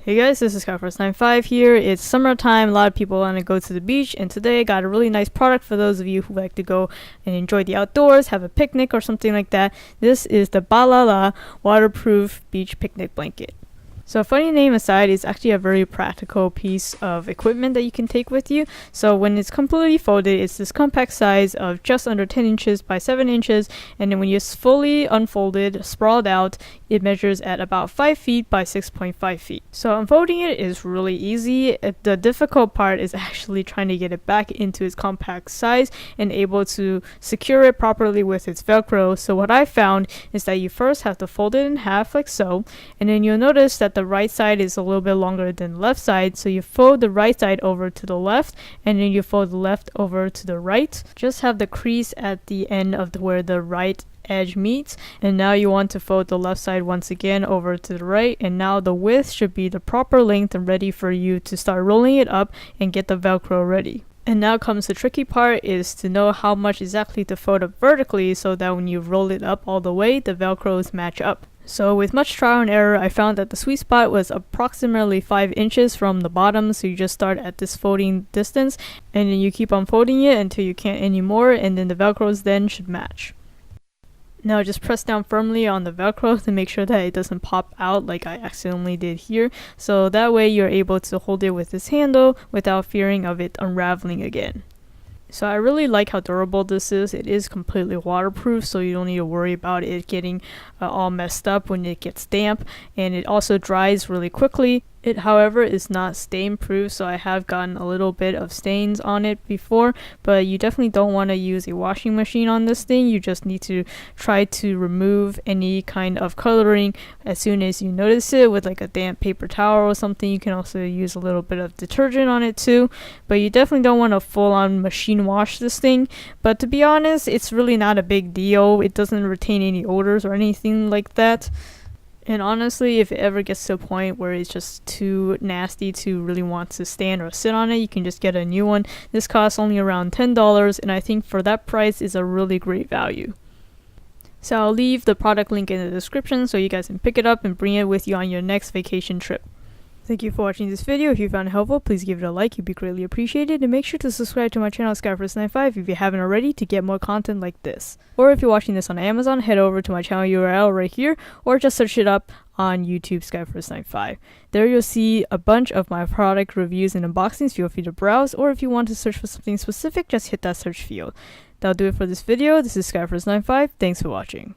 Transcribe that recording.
Hey guys, this is Skyforce95 here. It's summertime, a lot of people want to go to the beach, and today I got a really nice product for those of you who like to go and enjoy the outdoors, have a picnic or something like that. This is the Balala waterproof beach picnic blanket. So funny name aside, it's actually a very practical piece of equipment that you can take with you. So when it's completely folded, it's this compact size of just under 10 inches by 7 inches. And then when it's fully unfolded, sprawled out, it measures at about 5 feet by 6.5 feet. So unfolding it is really easy. The difficult part is actually trying to get it back into its compact size and able to secure it properly with its Velcro. So what I found is that you first have to fold it in half like so, and then you'll notice that the right side is a little bit longer than the left side, so you fold the right side over to the left and then you fold the left over to the right. Just have the crease at the end of where the right edge meets, and now you want to fold the left side once again over to the right, and now the width should be the proper length and ready for you to start rolling it up and get the Velcro ready. And now comes the tricky part, is to know how much exactly to fold up vertically so that when you roll it up all the way, the Velcros match up. So with much trial and error, I found that the sweet spot was approximately 5 inches from the bottom. So you just start at this folding distance and then you keep on folding it until you can't anymore, and then the Velcros then should match. Now just press down firmly on the Velcro to make sure that it doesn't pop out like I accidentally did here. So that way you're able to hold it with this handle without fearing of it unraveling again. So I really like how durable this is. It is completely waterproof, so you don't need to worry about it getting all messed up when it gets damp, and it also dries really quickly. It, however, is not stain proof, so I have gotten a little bit of stains on it before, but you definitely don't want to use a washing machine on this thing. You just need to try to remove any kind of coloring as soon as you notice it with like a damp paper towel or something. You can also use a little bit of detergent on it too, but you definitely don't want to full-on machine wash this thing. But to be honest, it's really not a big deal. It doesn't retain any odors or anything like that. And honestly, if it ever gets to a point where it's just too nasty to really want to stand or sit on it, you can just get a new one. This costs only around $10, and I think for that price is a really great value. So I'll leave the product link in the description so you guys can pick it up and bring it with you on your next vacation trip. Thank you for watching this video. If you found it helpful, please give it a like. It'd be greatly appreciated. And make sure to subscribe to my channel, Skyforce95, if you haven't already, to get more content like this. Or if you're watching this on Amazon, head over to my channel URL right here, or just search it up on YouTube, Skyforce95. There you'll see a bunch of my product reviews and unboxings. Feel free to browse, or if you want to search for something specific, just hit that search field. That'll do it for this video. This is Skyforce95. Thanks for watching.